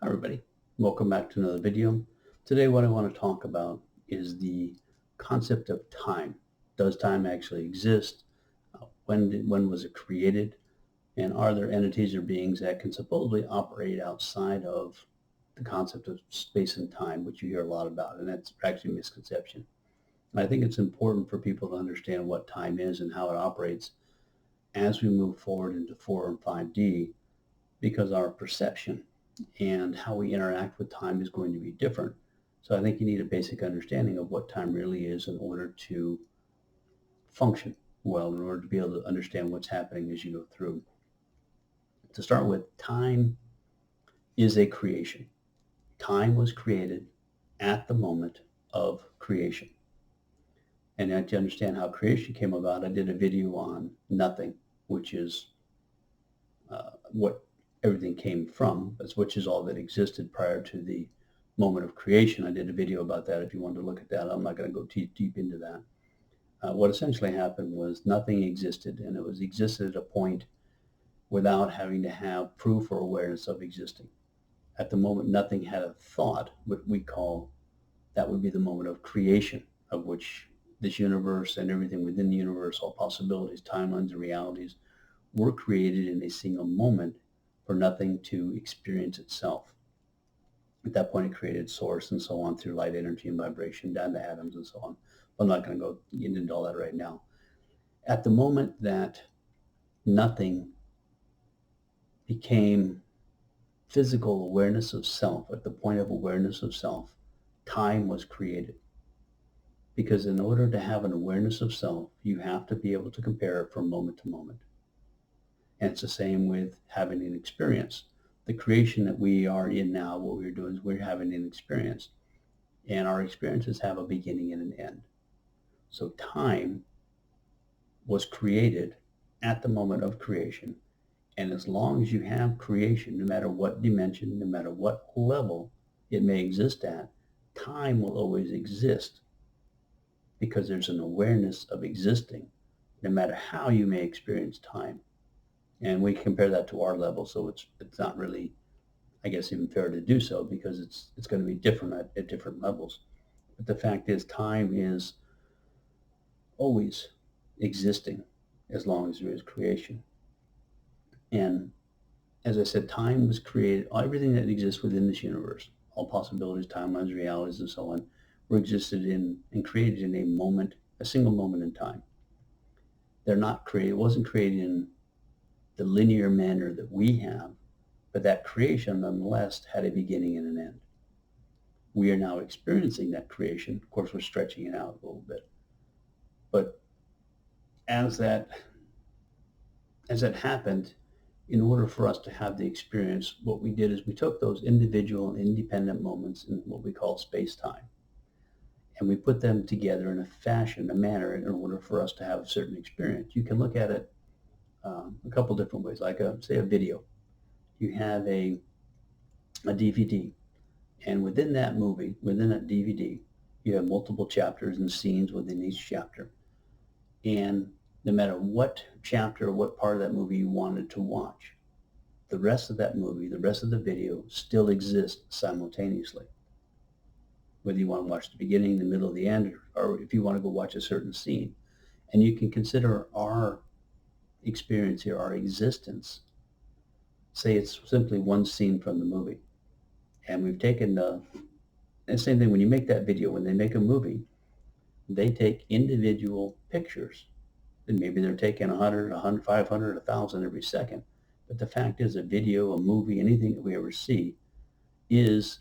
Hi everybody, welcome back to another video. Today what I want to talk about is the concept of time. Does time actually exist? When was it created? And are there entities or beings that can supposedly operate outside of the concept of space and time, which you hear a lot about, and that's actually a misconception. And I think it's important for people to understand what time is and how it operates as we move forward into 4 and 5D, because our perception and how we interact with time is going to be different. So I think you need a basic understanding of what time really is in order to function well, in order to be able to understand what's happening as you go through. To start with, time is a creation. Time was created at the moment of creation. And to understand how creation came about, I did a video on nothing, which is what everything came from, which is all that existed prior to the moment of creation. I did a video about that if you wanted to look at that. I'm not going to go too deep into that. What essentially happened was nothing existed, and it was existed at a point without having to have proof or awareness of existing. At the moment nothing had a thought, what we call, that would be the moment of creation, of which this universe and everything within the universe, all possibilities, timelines, and realities, were created in a single moment for nothing to experience itself. At that point, it created source and so on through light, energy, and vibration down to atoms and so on. But I'm not going to go into all that right now. At the moment that nothing became physical awareness of self, at the point of awareness of self, time was created. Because in order to have an awareness of self, you have to be able to compare it from moment to moment. And it's the same with having an experience. The creation that we are in now, what we're doing is we're having an experience. And our experiences have a beginning and an end. So time was created at the moment of creation. And as long as you have creation, no matter what dimension, no matter what level it may exist at, time will always exist, because there's an awareness of existing, no matter how you may experience time. And we compare that to our level, so it's not really, I guess, even fair to do so, because it's going to be different at different levels. But the fact is, time is always existing as long as there is creation. And as I said, time was created. Everything that exists within this universe, all possibilities, timelines, realities, and so on, were existed in and created in a moment, a single moment in time. They're not created. It wasn't created in the linear manner that we have, but that creation nonetheless had a beginning and an end. We are now experiencing that creation. Of course, we're stretching it out a little bit. But as that happened, in order for us to have the experience, what we did is we took those individual and independent moments in what we call space-time, and we put them together in a fashion, a manner, in order for us to have a certain experience. You can look at it a couple different ways, like say a video. You have a DVD, and within that movie, within that DVD, you have multiple chapters and scenes within each chapter. And no matter what chapter or what part of that movie you wanted to watch, the rest of that movie, the rest of the video still exists simultaneously. Whether you want to watch the beginning, the middle, the end, or if you want to go watch a certain scene. And you can consider our experience here, our existence. Say it's simply one scene from the movie. And we've taken the same thing when you make that video, when they make a movie, they take individual pictures. And maybe they're taking 100, 100, 500, 1,000 every second. But the fact is, a video, a movie, anything that we ever see is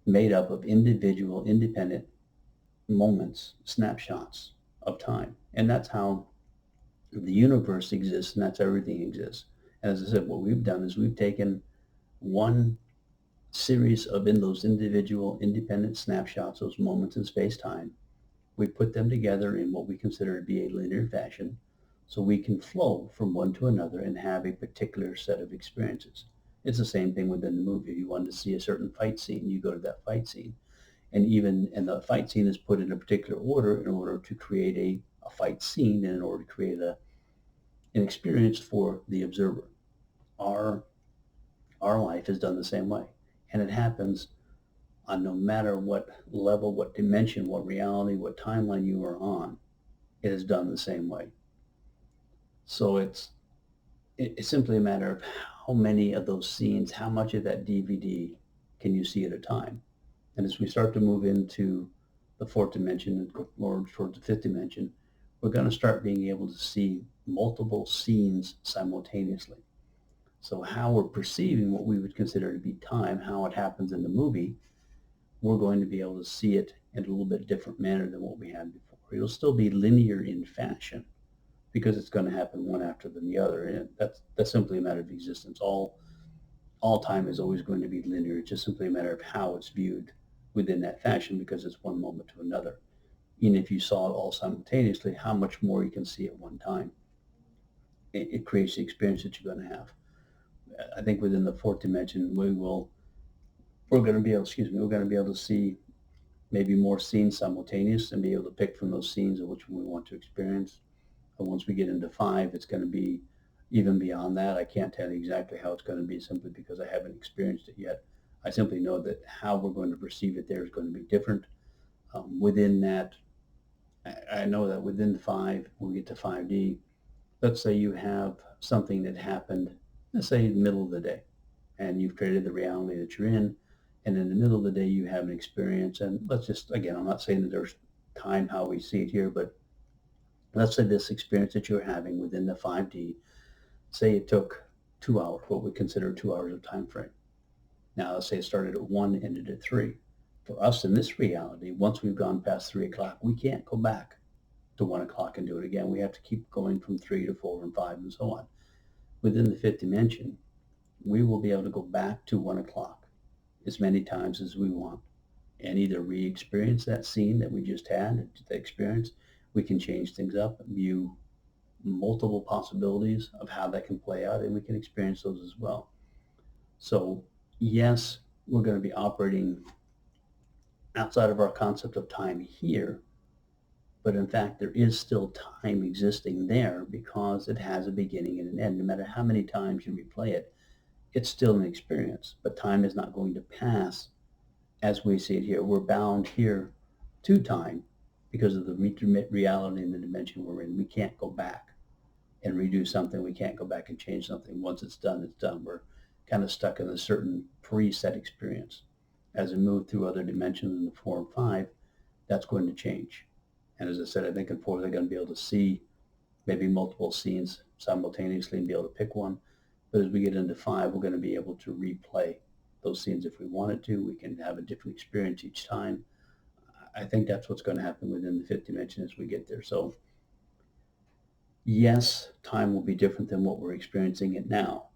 made up of individual, independent moments, snapshots of time. And that's how the universe exists, and that's how everything exists. And as I said, what we've done is we've taken one series of in those individual, independent snapshots, those moments in space-time. We put them together in what we consider to be a linear fashion, so we can flow from one to another and have a particular set of experiences. It's the same thing within the movie. If you wanted to see a certain fight scene, you go to that fight scene. And the fight scene is put in a particular order in order to create a fight scene, and in order to create an experience for the observer. Our life is done the same way. And it happens on no matter what level, what dimension, what reality, what timeline you are on, it is done the same way. So it's simply a matter of how many of those scenes, how much of that DVD can you see at a time. And as we start to move into the fourth dimension or towards the fifth dimension, we're going to start being able to see multiple scenes simultaneously. So how we're perceiving what we would consider to be time, how it happens in the movie, we're going to be able to see it in a little bit different manner than what we had before. It'll still be linear in fashion because it's going to happen one after the other. And that's simply a matter of existence. All time is always going to be linear. It's just simply a matter of how it's viewed within that fashion because it's one moment to another. Even if you saw it all simultaneously, how much more you can see at one time. It creates the experience that you're going to have. I think within the fourth dimension, we're going to be able, we're going to be able to see maybe more scenes simultaneous and be able to pick from those scenes of which one we want to experience. And once we get into five, it's going to be even beyond that. I can't tell you exactly how it's going to be simply because I haven't experienced it yet. I simply know that how we're going to perceive it there is going to be different. Within that, I know that within the five, when we get to 5D, let's say you have something that happened, let's say in the middle of the day, and you've created the reality that you're in, and in the middle of the day you have an experience, and let's just, again, I'm not saying that there's time how we see it here, but let's say this experience that you're having within the 5D, say it took 2 hours, what we consider 2 hours of time frame. Now, let's say it started at 1, ended at 3. For us in this reality, once we've gone past 3 o'clock, we can't go back to 1 o'clock and do it again. We have to keep going from 3 to 4 and 5 and so on. Within the fifth dimension, we will be able to go back to 1 o'clock as many times as we want and either re-experience that scene that we just had, the experience. We can change things up, view multiple possibilities of how that can play out, and we can experience those as well. So yes, we're going to be operating outside of our concept of time here, but in fact there is still time existing there because it has a beginning and an end. No matter how many times you replay it, it's still an experience, but time is not going to pass as we see it here. We're bound here to time because of the reality and the dimension we're in. We can't go back and redo something. We can't go back and change something. Once it's done, it's done. We're kind of stuck in a certain preset experience. As we move through other dimensions in the 4 and 5, that's going to change. And as I said, I think in 4 they're going to be able to see maybe multiple scenes simultaneously and be able to pick one. But as we get into 5, we're going to be able to replay those scenes if we wanted to. We can have a different experience each time. I think that's what's going to happen within the fifth dimension as we get there. So yes, time will be different than what we're experiencing it now.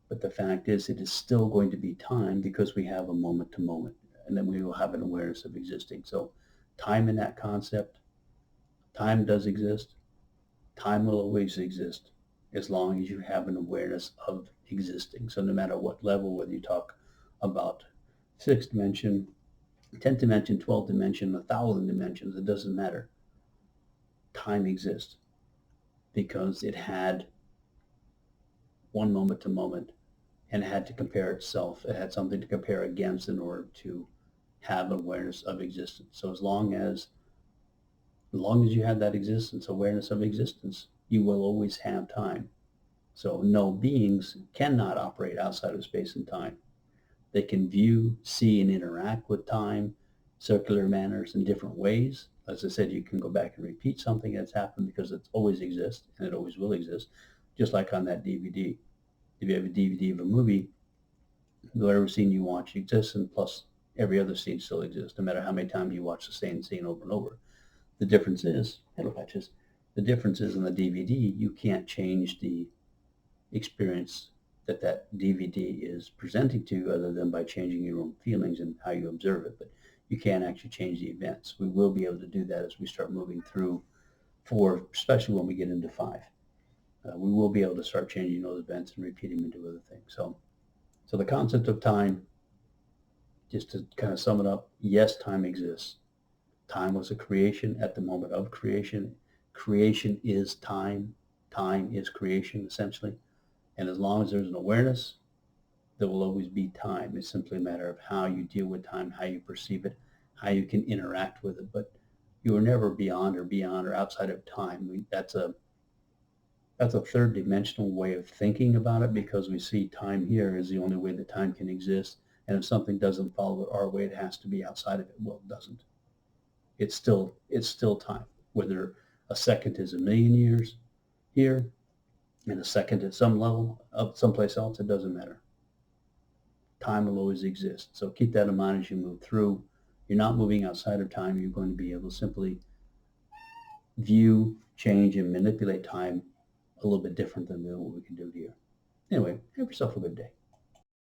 But the fact is it is still going to be time because we have a moment to moment, and then we will have an awareness of existing. So time in that concept, time does exist. Time will always exist as long as you have an awareness of existing. So no matter what level, whether you talk about sixth dimension, 10th dimension, 12th dimension, 1,000 dimensions, it doesn't matter. Time exists because it had one moment to moment and had to compare itself. It had something to compare against in order to have awareness of existence. So as long as you have that existence, awareness of existence, you will always have time. So no beings cannot operate outside of space and time. They can view, see, and interact with time, circular manners in different ways. As I said, you can go back and repeat something that's happened because it always exists and it always will exist, just like on that DVD. If you have a DVD of a movie, whatever scene you watch exists, and plus every other scene still exists, no matter how many times you watch the same scene over and over. The difference is, hello patches, the difference is in the DVD, you can't change the experience that DVD is presenting to you other than by changing your own feelings and how you observe it. But you can't actually change the events. We will be able to do that as we start moving through 4, especially when we get into 5. We will be able to start changing those events and repeating them into other things. So the concept of time, just to kind of sum it up, yes, time exists. Time was a creation at the moment of creation. Creation is time. Time is creation, essentially. And as long as there's an awareness, There will always be time. It's simply a matter of how you deal with time, how you perceive it, how you can interact with it. But you are never beyond or outside of time. That's a third dimensional way of thinking about it, because we see time here as the only way that time can exist. And if something doesn't follow our way, it has to be outside of it. Well, it doesn't. It's still time. Whether a second is a million years here and a second at some level of someplace else, it doesn't matter. Time will always exist. So keep that in mind as you move through. You're not moving outside of time. You're going to be able to simply view, change, and manipulate time a little bit different than what we can do here. Anyway, have yourself a good day.